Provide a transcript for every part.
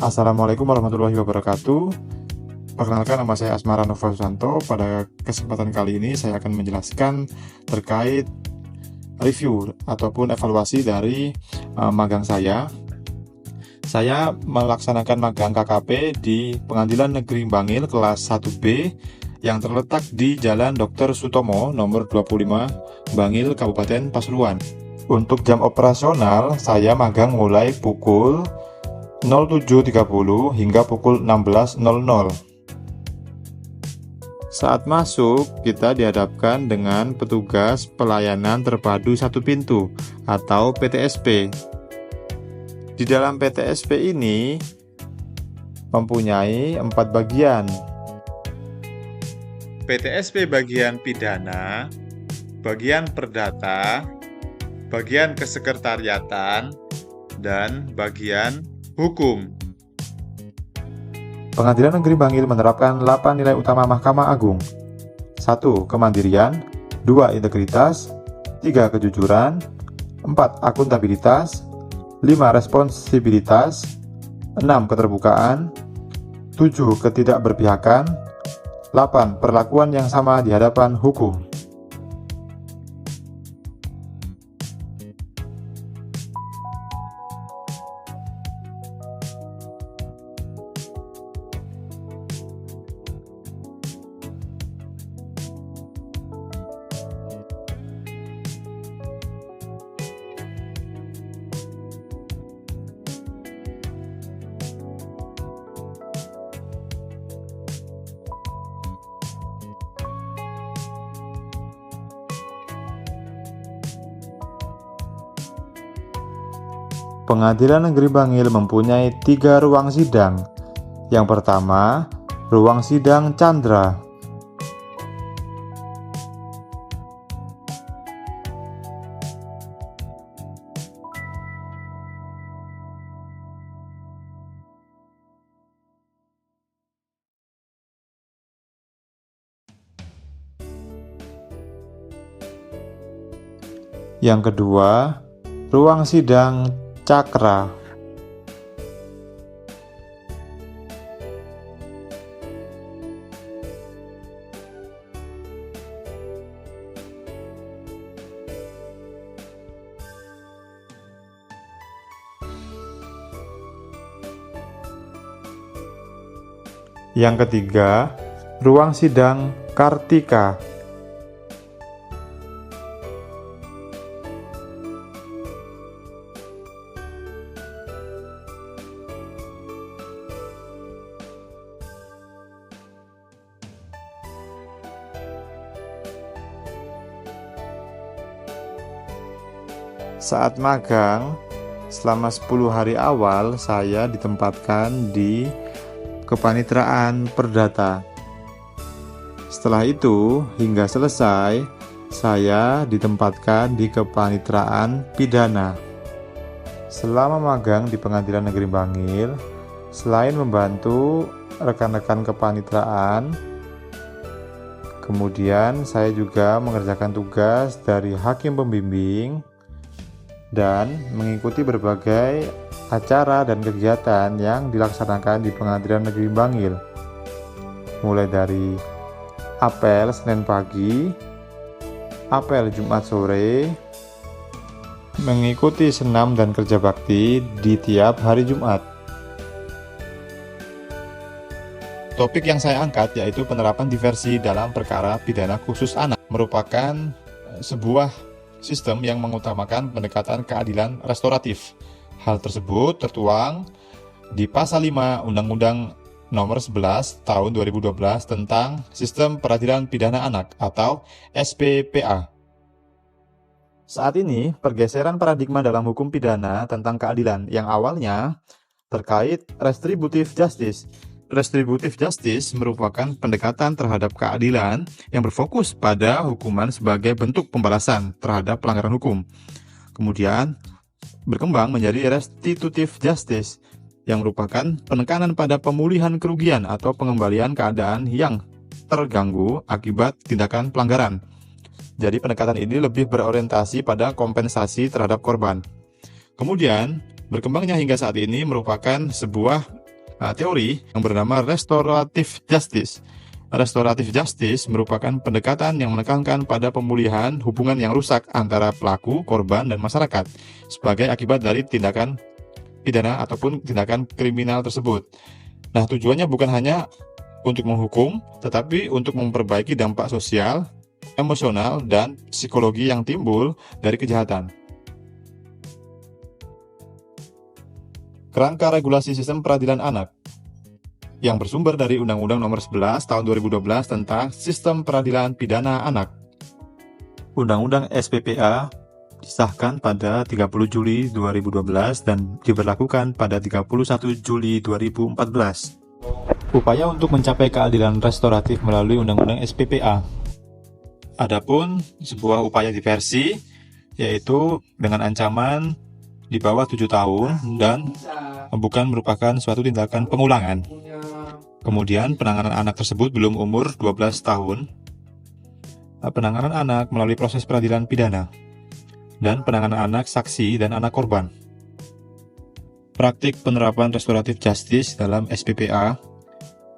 Assalamualaikum warahmatullahi wabarakatuh. Perkenalkan, nama saya Asmara Nova Susanto. Pada kesempatan kali ini saya akan menjelaskan terkait review ataupun evaluasi dari magang saya. Saya melaksanakan magang KKP di Pengadilan Negeri Bangil kelas 1B yang terletak di Jalan Dr. Sutomo nomor 25 Bangil, Kabupaten Pasuruan. Untuk jam operasional, saya magang mulai pukul 07.30 hingga pukul 16.00. Saat masuk, kita dihadapkan dengan petugas pelayanan terpadu satu pintu atau PTSP. Di dalam PTSP ini mempunyai 4 bagian. PTSP bagian pidana, bagian perdata, bagian kesekretariatan, dan bagian hukum. Pengadilan Negeri Bangil menerapkan 8 nilai utama Mahkamah Agung. 1. Kemandirian. 2. Integritas. 3. Kejujuran. 4. Akuntabilitas. 5. Responsibilitas. 6. Keterbukaan. 7. Ketidakberpihakan. 8. Perlakuan yang sama di hadapan hukum. Pengadilan Negeri Bangil mempunyai 3 ruang sidang. Yang pertama, ruang sidang Chandra. Yang kedua, ruang sidang Cakra. Yang ketiga, ruang sidang Kartika. Saat magang, selama 10 hari awal saya ditempatkan di Kepanitraan Perdata. Setelah itu, hingga selesai, saya ditempatkan di Kepanitraan Pidana. Selama magang di Pengadilan Negeri Bangil, selain membantu rekan-rekan kepanitraan, kemudian saya juga mengerjakan tugas dari hakim pembimbing dan mengikuti berbagai acara dan kegiatan yang dilaksanakan di Pengadilan Negeri Bangil, mulai dari apel Senin pagi, apel Jumat sore, mengikuti senam dan kerja bakti di tiap hari Jumat. Topik yang saya angkat yaitu penerapan diversi dalam perkara pidana khusus anak, merupakan sebuah sistem yang mengutamakan pendekatan keadilan restoratif. Hal tersebut tertuang di Pasal 5 Undang-Undang Nomor 11 Tahun 2012 tentang Sistem Peradilan Pidana Anak atau SPPA. Saat ini, pergeseran paradigma dalam hukum pidana tentang keadilan yang awalnya terkait retributive justice. Retributive justice merupakan pendekatan terhadap keadilan yang berfokus pada hukuman sebagai bentuk pembalasan terhadap pelanggaran hukum. Kemudian berkembang menjadi restitutive justice yang merupakan penekanan pada pemulihan kerugian atau pengembalian keadaan yang terganggu akibat tindakan pelanggaran. Jadi pendekatan ini lebih berorientasi pada kompensasi terhadap korban. Kemudian berkembangnya hingga saat ini merupakan sebuah teori yang bernama restoratif justice. Restoratif justice merupakan pendekatan yang menekankan pada pemulihan hubungan yang rusak antara pelaku, korban, dan masyarakat sebagai akibat dari tindakan pidana ataupun tindakan kriminal tersebut. Nah, tujuannya bukan hanya untuk menghukum, tetapi untuk memperbaiki dampak sosial, emosional, dan psikologi yang timbul dari kejahatan. Kerangka regulasi sistem peradilan anak yang bersumber dari Undang-Undang Nomor 11 Tahun 2012 tentang Sistem Peradilan Pidana Anak. Undang-Undang SPPA disahkan pada 30 Juli 2012 dan diberlakukan pada 31 Juli 2014. Upaya untuk mencapai keadilan restoratif melalui Undang-Undang SPPA. Adapun sebuah upaya diversi, yaitu dengan ancaman di bawah 7 tahun dan bukan merupakan suatu tindakan pengulangan. Kemudian penanganan anak tersebut belum umur 12 tahun. Penanganan anak melalui proses peradilan pidana. Dan penanganan anak saksi dan anak korban. Praktik penerapan restoratif justice dalam SPPA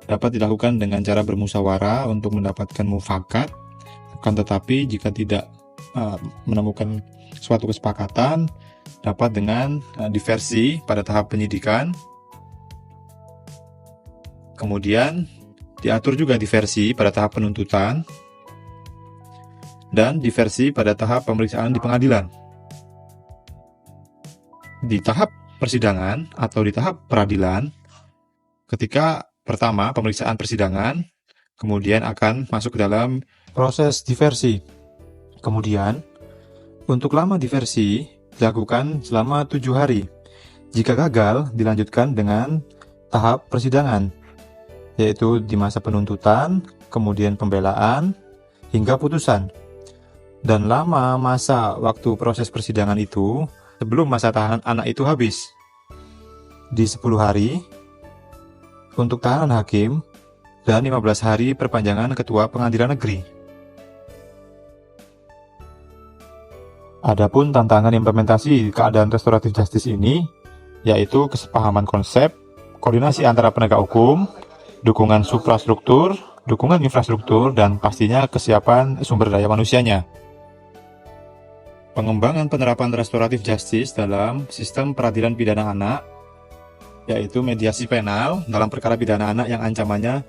dapat dilakukan dengan cara bermusyawarah untuk mendapatkan mufakat. Akan tetapi jika tidak menemukan suatu kesepakatan, dapat dengan diversi pada tahap penyidikan. Kemudian diatur juga diversi pada tahap penuntutan dan diversi pada tahap pemeriksaan di pengadilan. Di tahap persidangan atau di tahap peradilan, ketika pertama pemeriksaan persidangan, kemudian akan masuk ke dalam proses diversi. Kemudian, untuk lama diversi dilakukan selama 7 hari. Jika gagal, dilanjutkan dengan tahap persidangan, yaitu di masa penuntutan, kemudian pembelaan, hingga putusan. Dan lama masa waktu proses persidangan itu sebelum masa tahanan anak itu habis. Di 10 hari, untuk tahanan hakim, dan 15 hari perpanjangan ketua pengadilan negeri. Adapun tantangan implementasi keadaan restoratif justice ini, yaitu kesepahaman konsep, koordinasi antara penegak hukum, dukungan suprastruktur, dukungan infrastruktur, dan pastinya kesiapan sumber daya manusianya. Pengembangan penerapan restoratif justice dalam sistem peradilan pidana anak, yaitu mediasi penal dalam perkara pidana anak yang ancamannya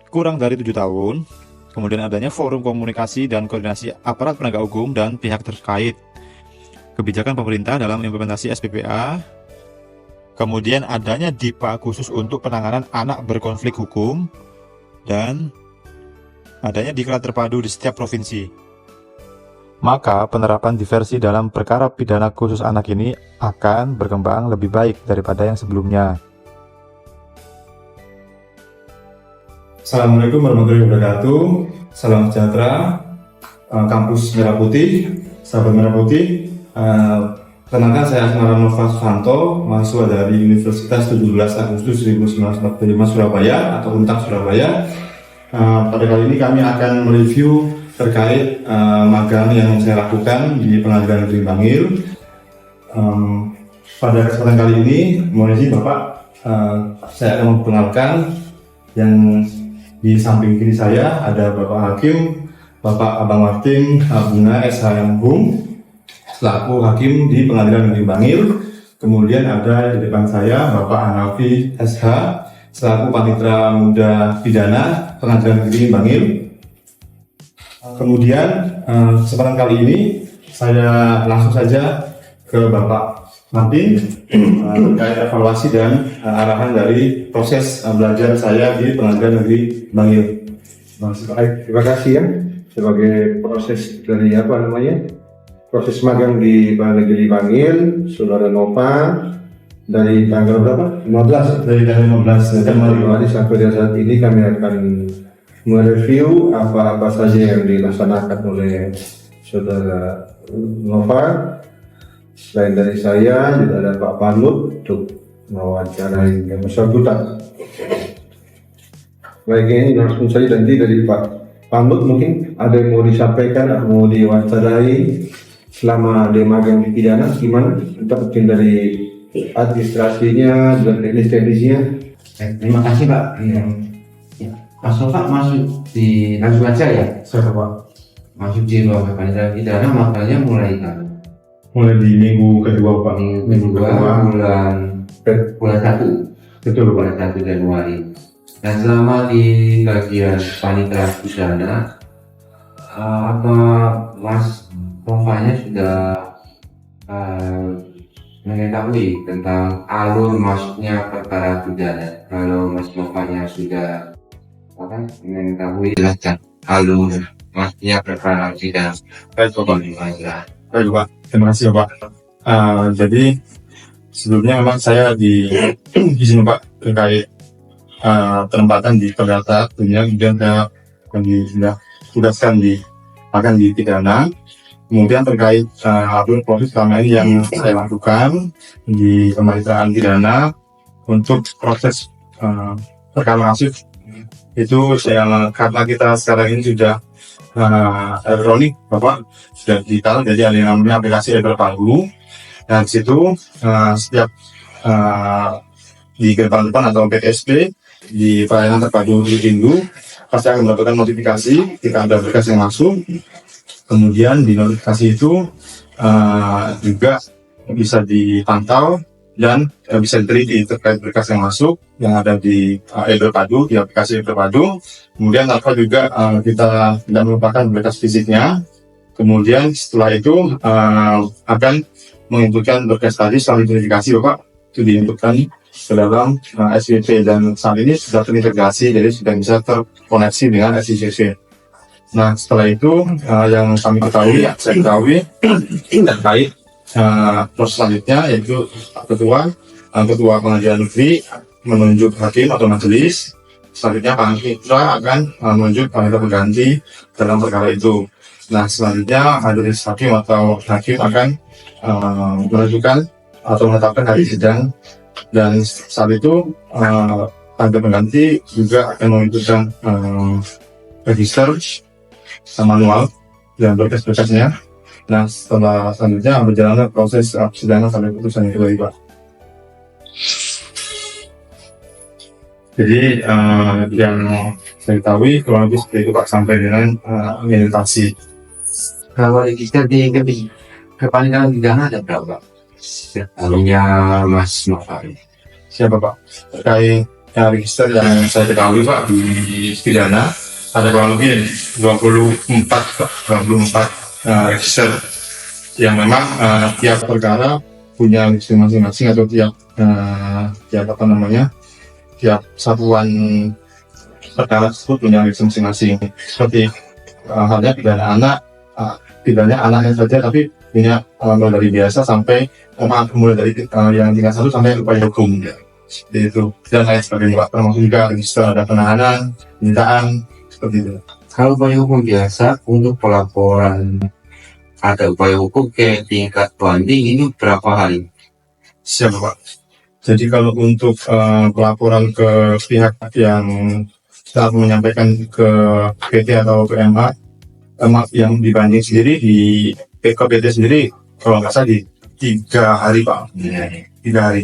kurang dari 7 tahun, kemudian adanya forum komunikasi dan koordinasi aparat penegak hukum dan pihak terkait, kebijakan pemerintah dalam implementasi SPPA, kemudian adanya DIPA khusus untuk penanganan anak berkonflik hukum, dan adanya diklat terpadu di setiap provinsi. Maka penerapan diversi dalam perkara pidana khusus anak ini akan berkembang lebih baik daripada yang sebelumnya. Assalamualaikum warahmatullahi wabarakatuh. Salam sejahtera, kampus Merah Putih, sahabat Merah Putih. Perkenalkan, saya Asmara Nova Susanto, mahasiswa dari Universitas 17 Agustus 1945 Surabaya atau UNTAK Surabaya. Pada kali ini kami akan mereview terkait magang yang saya lakukan di Pengadilan Negeri Bangil. Pada kesempatan kali ini, mohon izin Bapak, saya akan memperkenalkan yang di samping kiri saya ada Bapak Hakim, Bapak Abang Martin Bunga SHM selaku Hakim di Pengadilan Negeri Bangil. Kemudian ada di depan saya Bapak Hanafi SH selaku Panitera Muda Pidana Pengadilan Negeri Bangil. Kemudian kesempatan kali ini saya langsung saja ke Bapak Martin terkait evaluasi dan arahan dari proses belajar saya di Pengadilan Negeri Bangil. Baik, terima kasih ya. Sebagai proses dari proses magang di Pengadilan Negeri Bangil, Saudara Nova dari tanggal berapa? 15. Dari tanggal 15 Januari sampai dengan saat ini kami akan mereview apa-apa saja yang dilaksanakan oleh Saudara Nova. Selain dari saya, juga ada Pak Panut untuk mewawancarai yang bersangkutan. Baik, ini langsung saja nanti dari Pak Panut mungkin ada yang mau disampaikan atau mau diwawancarai selama dia magang di pidana, gimana? Kita mungkin dari administrasinya, juga teknis-teknisnya. Terima kasih Pak. Ya. Mas Nova masuk di langsung aja ya. Saya Pak. Masuk di ruang panitia pidana makanya mulai kan. Mulai di minggu kedua Pak. Minggu kedua bulan 1. Betul Pak. Bulan 1 Januari. Dan selama di bagian panitia pidana apa Mas Novanya sudah mengetahui tentang alur masuknya perkara pidana. Kalau Mas Novanya sudah mengetahui jelaskan alur masuknya perkara pidana. Baik Pak. Terima kasih Pak. Jadi sebelumnya memang saya di sini Pak terkait penempatan di perdata, kemudian saya sudah tugaskan di pidana. Kemudian terkait alur proses selama ini yang saya lakukan di kepanitiaan pidana untuk proses perkara kasus itu karena kita sekarang ini sudah elektronik Bapak, sudah digital, jadi ada yang namanya aplikasi Everpalu. Dan di situ setiap di gerbang depan atau PTSP di pelayanan terpadu Rindu pasti akan mendapatkan notifikasi jika ada berkas yang masuk. Kemudian di notifikasi itu juga bisa dipantau dan bisa diteliti terkait berkas yang masuk yang ada di Everpadu, di aplikasi Everpadu. Kemudian tanpa juga kita tidak melupakan berkas fisiknya. Kemudian setelah itu akan menginputkan berkas tadi setelah identifikasi Bapak, itu diinputkan ke dalam SWP dan saat ini sudah terintegrasi, jadi sudah bisa terkoneksi dengan SICC. Nah setelah itu yang kami ketahui, saya ketahui terkait proses selanjutnya yaitu ketua pengadilan negeri menunjuk hakim atau majelis. Selanjutnya panitera akan menunjuk panitia pengganti dalam perkara itu. Nah selanjutnya majelis hakim atau hakim akan menentukan atau menetapkan hari sidang, dan saat itu panitia pengganti juga akan menentukan register manual dan berkas-berkasnya. Nah setelah selanjutnya berjalan proses persidangan sampai putusan itu Pak. Jadi yang saya ketahui kurang lebih seperti itu Pak, sampai dengan meditasi. Kalau register di kepanitiaan pidana ada berapa? Alurnya Mas Nova. Siapa Pak? Terkait register yang saya ketahui Pak di pidana ada kurang lebih 24 register yang memang tiap perkara punya register masing-masing atau tiap satuan perkara tersebut punya register masing-masing. Seperti halnya pidana anak, pidana anaknya saja tapi punya mulai dari biasa sampai mulai dari yang tingkat 1 sampai upaya hukum. Seperti itu dan lain sebagainya Pak, termasuk juga register ada penahanan, penyitaan, seperti itu. Kalau upaya hukum biasa untuk pelaporan ada upaya hukum ke tingkat banding ini berapa hari? Siap Pak. Jadi kalau untuk pelaporan ke pihak yang saat menyampaikan ke PT atau ke MA yang dibanding sendiri di PT sendiri kalau nggak salah di 3 hari Pak. 3 hari.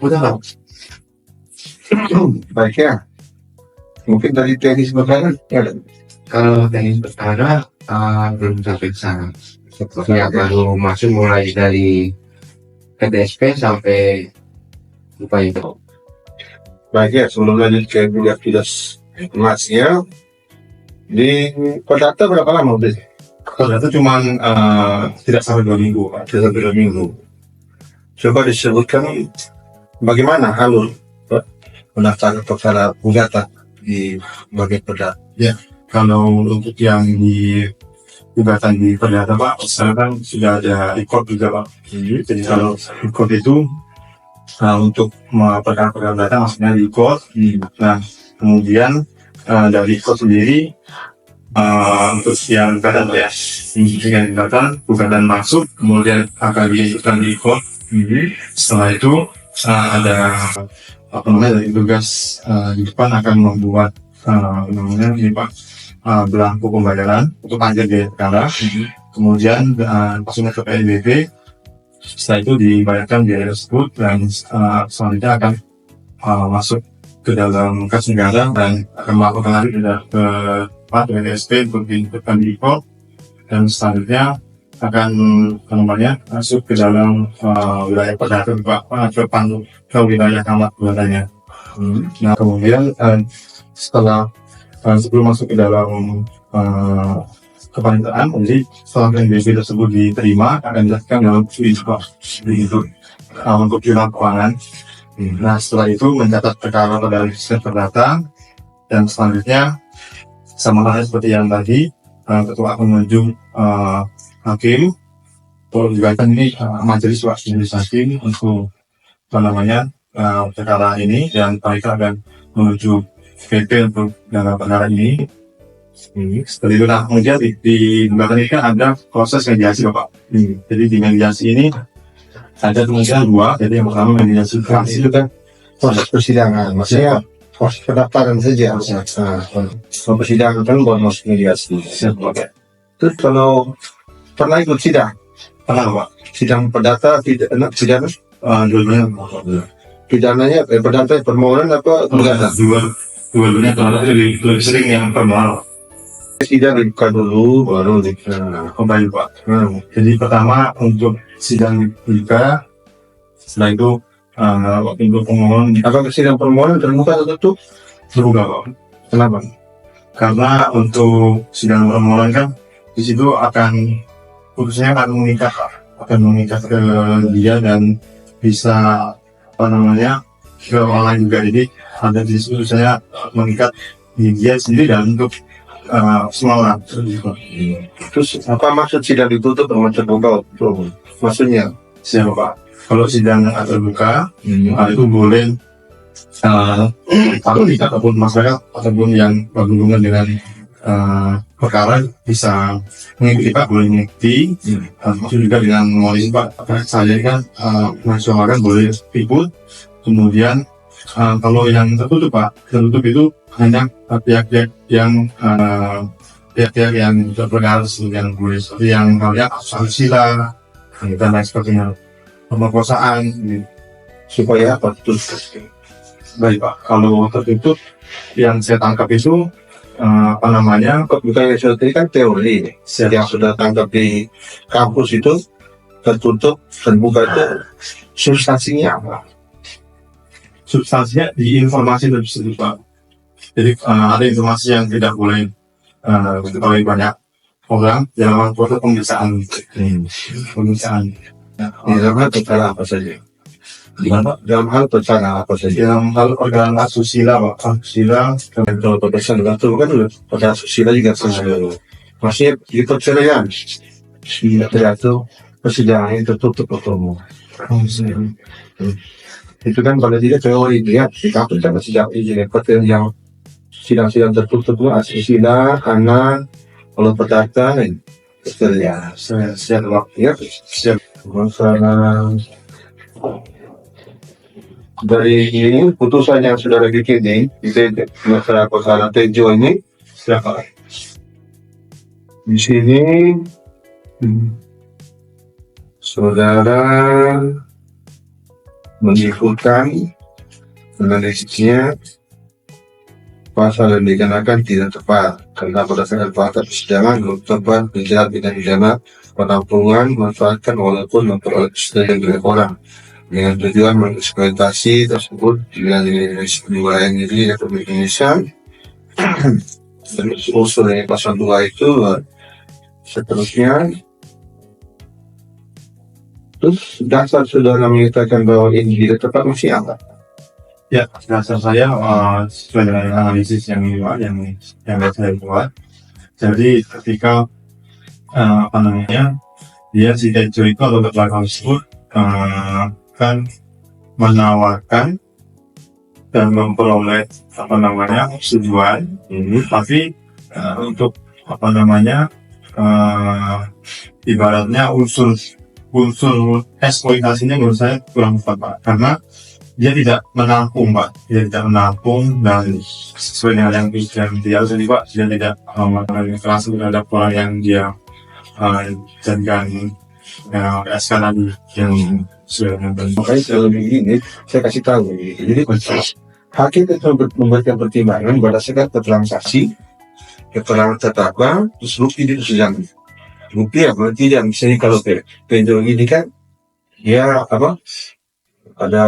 Udah. Baik ya. Mungkin dari teknis perkara ada. Kalau teknis perkara belum sampai ke sana. Ya baru masuk mulai dari PTSP sampai upaya hukum. Baik ya, sebelum lanjut ke tugas masnya di perdata berapa lama udah? Kalau itu cuma tidak sampai 2 minggu Pak. Tidak sampai 2 minggu. Coba disebutkan bagaimana alur pendaftaran perkara gugatan di bagian perdata. Ya, kalau untuk yang di gugatan di perdata Pak, sekarang sudah ada e-court juga Pak. Jadi kalau e-court itu untuk perkara-perkara perdata maksudnya di e-court. Nah, kemudian dari e-court sendiri untuk yang gugatan ya, yang gugatan masuk, kemudian akan diajukan di e-court. Setelah itu ada dari tugas di depan akan membuat ini Pak belangko pembayaran untuk panjang biaya perkara, kemudian masuknya ke PNBP. Setelah itu dibayarkan biaya tersebut dan selanjutnya akan masuk ke dalam kas negara dan akan melakukan lari ke WTSP untuk diinputkan di report, dan selanjutnya akan masuk ke dalam wilayah perdata ke wilayah kamar buatannya. Nah kemudian setelah sebelum masuk ke dalam kepanitraan, jadi setelah PNBP tersebut diterima akan dilakukan dalam untuk jurnal keuangan. Nah setelah itu mencatat perkara pada sistem perdata, dan selanjutnya sama halnya seperti yang tadi, ketua akan menunjuk hakim, juga kan ini majelis hakim untuk perkara ini, dan mereka akan menuju PP untuk perkara ini. Setelah itu, nah kemudian di belakang ini kan ada proses mediasi Bapak. Jadi di mediasi ini ada kemungkinan dua. Jadi yang pertama mediasi Itu kan proses persidangan, maksudnya proses pendaftaran saja. Kalau persidangan kan buat masuk mediasi. Terus kalau pernah ikut sidang, Pak. sidang perdata, pidana, Dua-duanya pidananya, perdata permohonan apa perdata? dua-duanya kalau lebih sering yang permohonan. Sidang dibuka dulu, baru Kembali Pak. Jadi pertama untuk sidang dibuka, setelah itu untuk pemohon apakah sidang permohonan terbuka atau tertutup? terbuka Pak. Kenapa? Karena untuk sidang permohonan kan di situ putusnya akan mengikat ke dia dan bisa ke orang lain juga. Jadi ada di situ saya mengikat di dia sendiri dan untuk semua orang. Terus apa maksud sidang ditutup sama terbuka? Maksudnya? Siapa Pak? Kalau sidang terbuka itu boleh publik ataupun masyarakat ataupun yang berhubungan dengan perkara bisa mengikuti Pak, boleh mengikuti. Maksud juga dengan wali Pak, saya kan nasional kan boleh ikut. Kemudian kalau yang tertutup Pak, tertutup itu hanya pihak-pihak yang berperkara yang boleh, seperti yang kalian asusila dan lain sebagainya, pemerkosaan gitu. Supaya apa? Terus Baik Pak, kalau tertutup yang saya tangkap itu bukan yang sudah tadi kan teori. Yang sudah tangkap di kampus itu tertutup, terbuka itu substansinya apa? Substansinya di informasi tersebut Pak. Jadi ada informasi yang tidak boleh diketahui banyak orang dalam proses pemeriksaan. Dalam hal perkara apa saja? Dalam hal perkara apa saja? Dalam hal organ asusila Pak, asusila Kalau pemeriksaan itu kan perkara asusila juga sesuatu. Maksudnya di perceraian itu persidangan tertutup umum. Itu kan pada tidak teori ya di kampus kan sidang izin yang sidang tertutup itu asusila, anak, kalau perdata, ya siap Pak. ya masalah dari ini putusan yang sudah bikin ini itu masalah perkara Tejo ini Siap Pak. di sini saudara menyebutkan analisisnya pasal yang dikenakan tidak tepat karena berdasarkan fakta persidangan belum tepat menjerat bidang pidana penampungan memanfaatkan walaupun memperoleh persetujuan dari orang dengan tujuan mengeksploitasi tersebut di wilayah negeri Republik Indonesia. Terus usul dari pasal 2 itu seterusnya. Terus dasar saudara menyatakan bahwa ini tidak tepat masih apa? Ya, dasar saya sesuai dengan analisis yang saya buat. Jadi ketika dia si Tejo itu atau tersangka tersebut kan menawarkan dan memperoleh persetujuan, tapi untuk ibaratnya unsur eksploitasinya menurut saya kurang tepat Pak, karena dia tidak menampung Pak, dia tidak menampung, dan sesuai dengan yang dia harus Pak, dia tidak melakukan kekerasan terhadap orang yang dia jadikan PSK tadi yang sudah nonton. Makanya kalau begini, saya kasih tahu. Jadi hakim itu memberikan pertimbangan berdasarkan keterangan saksi, keterangan terdakwa, terus bukti di persidangan. Bukti ya, berarti yang misalnya kalau pinjol ini kan, dia apa? Ada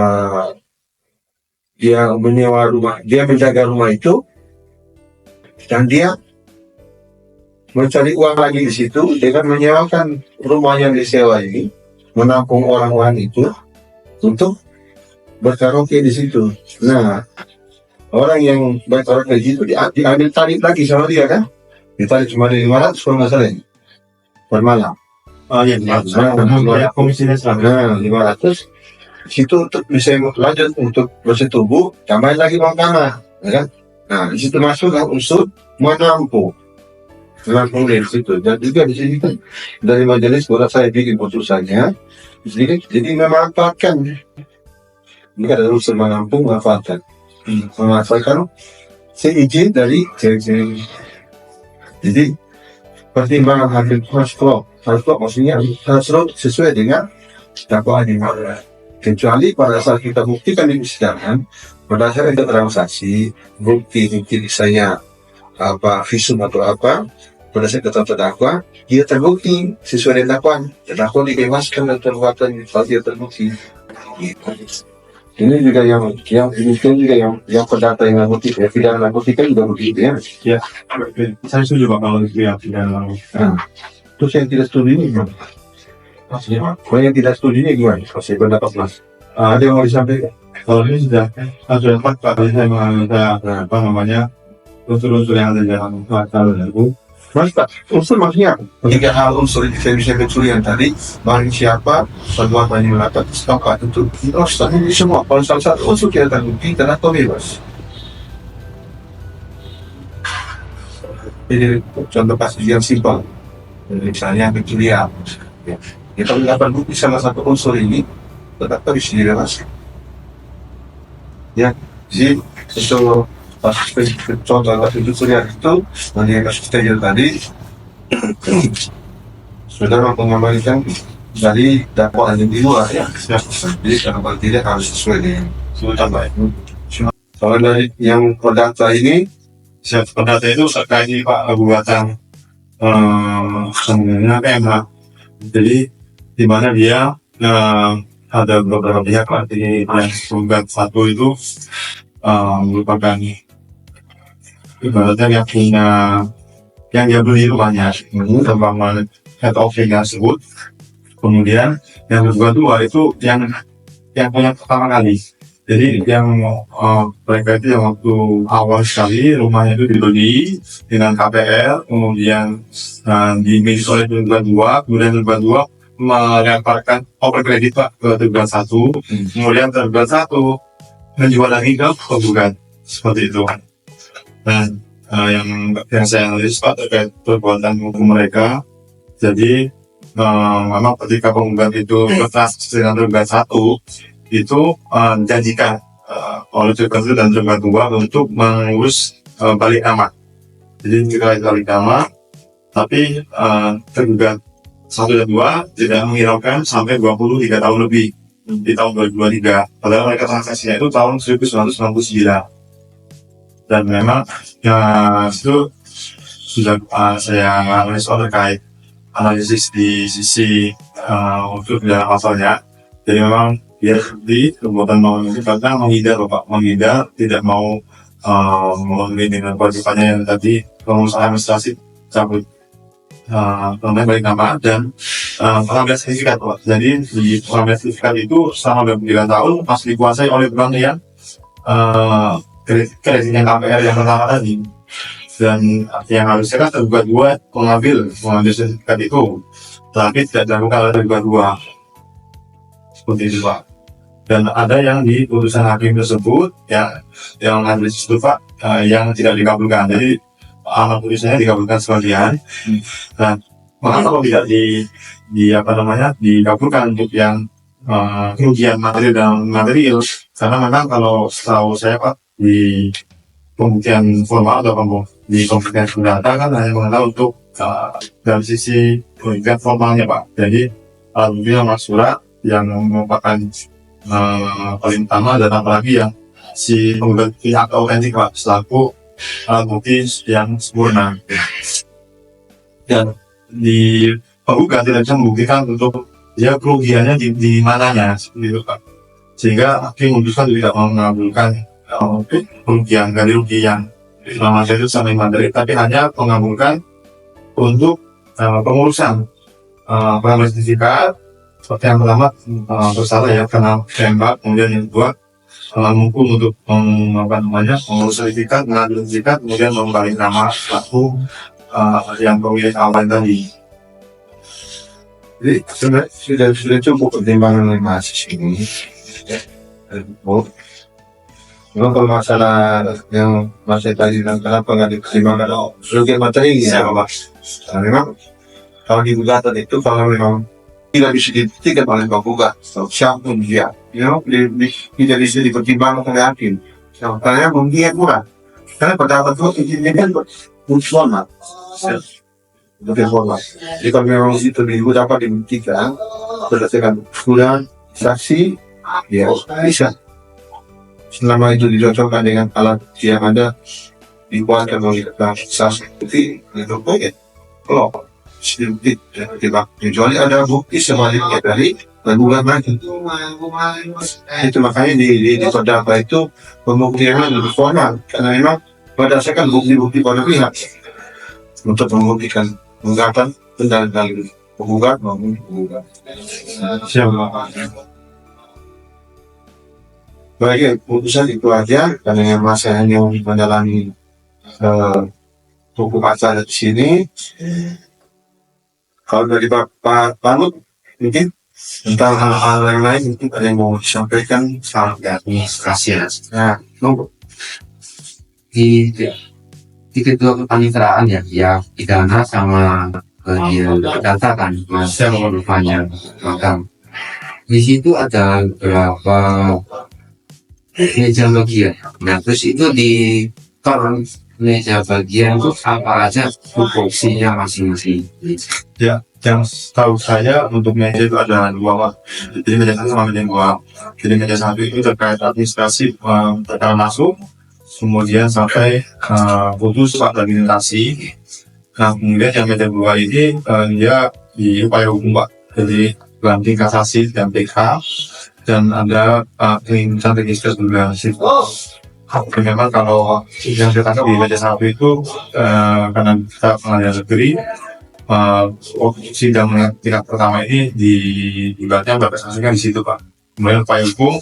dia menyewa rumah, dia menjaga rumah itu, dan dia mencari uang lagi di situ dengan menyewakan rumah yang disewa ini, menampung orang-orang itu untuk berkaraoke di situ. Nah, orang yang berkaraoke di situ diambil tarif lagi sama dia kan? Ditarik cuma 500 kalau nggak salah per malam. Iya, komisinya Nah, 500 situ untuk bisa lanjut untuk bersetubuh, tambahin lagi uang tanah, ya kan? Nah, di situ masuklah unsur menampung dari situ. Dan juga di sini kan dari majelis bola saya bikin putusannya, jadi memanfaatkan. Ini ada unsur menampung, memanfaatkan, seizin dari cewek-cewek. Jadi pertimbangan hakim harus klop maksudnya harus sesuai dengan dakwaan yang ada. Kecuali pada saat kita buktikan di persidangan berdasarkan keterangan saksi, bukti misalnya apa visum atau apa, berdasarkan keterangan terdakwa, dia terbukti sesuai dengan dakwaan, terdakwa dibebaskan dan perbuatan kalau dia terbukti. Ini juga yang perdata yang narkotika, ya, pidana narkotika juga begitu ya. Ya, saya setuju Pak kalau itu ya pidana. Terus yang tidak setuju ini gimana? Kalau yang tidak setuju ini gimana? Saya pendapat Mas. Ada yang mau disampaikan? Kalau ini sudah empat Pak, saya menganggap apa namanya unsur-unsur yang ada di dalam pasal itu. Mas Pak, unsur maksudnya tiga hal unsur definisi pencurian tadi, barang siapa, perbuatan yang melakukan sepakat untuk ini semua. Kalau salah satu unsur kita terbukti, terdakwa bebas. Jadi contoh kasus yang simpel, misalnya pencurian, ya. Kita mendapat bukti salah satu unsur ini, terdakwa bisa dibebaskan. Ya, jadi itu contoh kasus pencurian itu, dari kasus kejadian tadi, saudara mengembalikan dari dakwaan yang di luar ya. Jadi kalau tidak harus sesuai dengan tambah. Kalau dari yang perdata ini, Perdata itu terkait Pak gugatan sebenarnya PMH. Jadi di mana dia ada beberapa pihak Pak, di yang gugat satu itu merupakan ibaratnya yang punya yang dia beli rumahnya terbangun head office tersebut. Kemudian yang kedua itu yang punya pertama kali. Jadi yang mereka itu yang waktu awal sekali rumahnya itu dibeli dengan KPR, kemudian dimiliki oleh tergugat dua, kemudian tergugat dua melemparkan over kredit Pak ke tergugat satu, kemudian tergugat satu menjual lagi ke penggugat seperti itu. Dan yang saya analis Pak terkait perbuatan hukum mereka, jadi memang ketika penggugat itu kertas dengan tergugat satu itu janjikan oleh tergugat dan tergugat dua untuk mengurus balik nama. Jadi jika balik nama, tapi tergugat 1 dan 2 tidak menghiraukan sampai 23 tahun lebih di tahun 2023. Padahal mereka transaksinya itu tahun 1999. Dan memang itu sudah saya analis terkait analisis di sisi untuk dalam pasalnya. Jadi memang dia di perbuatan mau ini karena menghindar tidak mau memenuhi dengan kewajibannya yang tadi pengusaha administrasi cabut balik nama dan pengambilan sertifikat Pak. Jadi di pengambilan sertifikat itu selama 29 tahun masih dikuasai oleh bank yang kreditnya KPR yang pertama tadi, dan yang harusnya kan tergugat dua mengambil sertifikat itu, tapi tidak dilakukan oleh tergugat dua seperti itu Pak. Dan ada yang di putusan hakim tersebut ya yang mengambil itu Pak yang tidak dikabulkan. Jadi amal putusannya dikabulkan sekalian. Nah, mengapa kok tidak dikabulkan untuk yang kerugian material dan material Karena memang kalau setahu saya Pak, di pembuktian formal atau di pembuktian perdata kan hanya mengenal untuk dari sisi pembuktian formalnya Pak. Jadi alat bukti nomor surat yang merupakan paling utama, dan apalagi yang si penggugat pihak autentik Pak selaku alat bukti yang sempurna. Dan di penggugat tidak bisa membuktikan untuk dia kerugiannya di mananya seperti itu Pak, sehingga hakim memutuskan tidak mengabulkan kerugian dari rugi yang selama itu sampai materi, tapi hanya mengabulkan untuk pengurusan pengambilan sertifikat. Seperti yang pertama bersalah ya karena tembak, kemudian yang kedua menghukum untuk mengurus sertifikat, mengambil sertifikat, kemudian membalik nama pelaku yang pemilik awal tadi. Jadi sebenarnya sudah cukup pertimbangan oleh mahasiswa ini. Memang kalau masalah yang tadi kenapa nggak dipertimbangkan kerugian materi ya Pak. Nah, memang kalau di gugatan itu kalau memang tidak bisa dibuktikan oleh penggugat, siapapun dia, tidak bisa dipertimbangkan oleh hakim. Karena mungkin kurang. Karena pendapat itu ini kan formal. Lebih formal. Jadi kalau memang itu dapat dibuktikan berdasarkan ukuran saksi, ya bisa. Selama itu dicocokkan dengan alat yang ada dibuatkan oleh saksi bukti, itu baik. Kalau sedikit tidak, kecuali ada bukti sebaliknya dari penggugat lagi. Itu makanya di terdakwa itu pembuktian lebih formal, karena memang berdasarkan bukti-bukti pada pihak untuk membuktikan gugatan dan dalil penggugat maupun penggugat. Baik, putusan itu aja karena masa hanya mendalami hukum acara di sini. Kalau dari Pak Panut mungkin tentang hal-hal yang lain mungkin ada yang mau disampaikan. Soal administrasi. Nah, nunggu. Di kedua kepaniteraan ya pidana sama bagian perdata kan masih rupanya magang. Di situ ada beberapa meja bagian. Nah terus itu di meja bagian itu apa aja tupoksinya masing-masing? Ya, yang tahu saya untuk meja itu ada dua Pak. Jadi meja satu sama meja dua. Jadi meja satu itu terkait administrasi perkara masuk, kemudian sampai putus Pak administrasi. Nah kemudian yang meja dua ini dia di upaya hukum Pak. Jadi banding kasasi dan PK, dan ada penginginan register juga sih. Tapi memang kalau yang saya tangkap di meja satu itu karena kita pengadilan negeri, sidang tingkat pertama ini dibuatnya berkesaksian di situ Pak. Kemudian upaya hukum,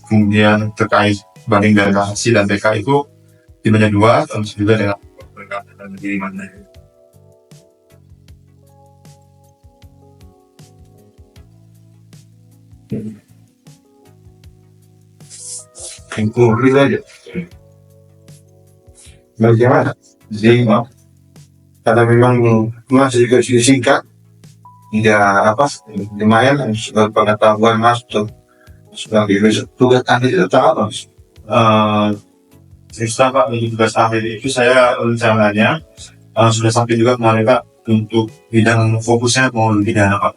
kemudian terkait banding dari kasasi dan PK itu di meja dua, terus juga dengan perkara negeri mana. Konkret aja. Bagaimana? Jadi, karena memang masih juga singkat, tidak lumayan sebagai pengetahuan Mas tuh sebagai tugas ahli itu tahu Mas. Setelah Pak untuk tugas ahli itu saya rencananya sudah sampai juga kemarin Pak untuk bidang fokusnya mau pidana Pak.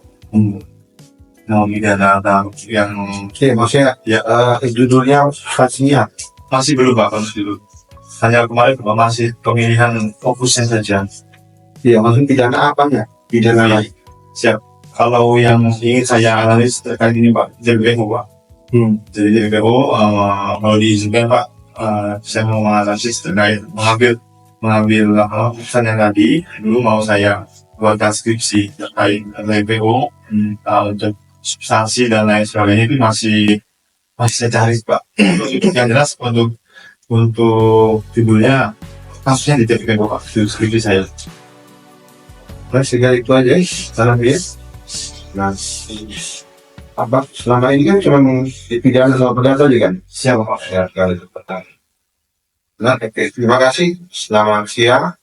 Mau pidana yang Maksudnya ya judulnya saksinya masih belum Pak, masih dulu. Hanya kemarin masih pemilihan fokusnya saja. iya maksud pidana apanya? Pidana lain. Siap. Kalau yang ingin saya analis terkait ini Pak, JPO Pak. Jadi JPO kalau diizinkan Pak, saya mau menganalisis terkait mengambil putusan yang tadi. Dulu mau saya buatkan skripsi terkait JPO untuk substansi dan lain sebagainya itu masih saya cari Pak. Yang jelas untuk judulnya kasusnya di JPO Pak, itu skripsi saya. Nah, segala itu aja, salam ya. Nah, selama ini kan cuma dipidana sama perdata aja kan? Siapa Pak? Ya, kalau itu pertama. Nah, oke, terima kasih. Selamat siang.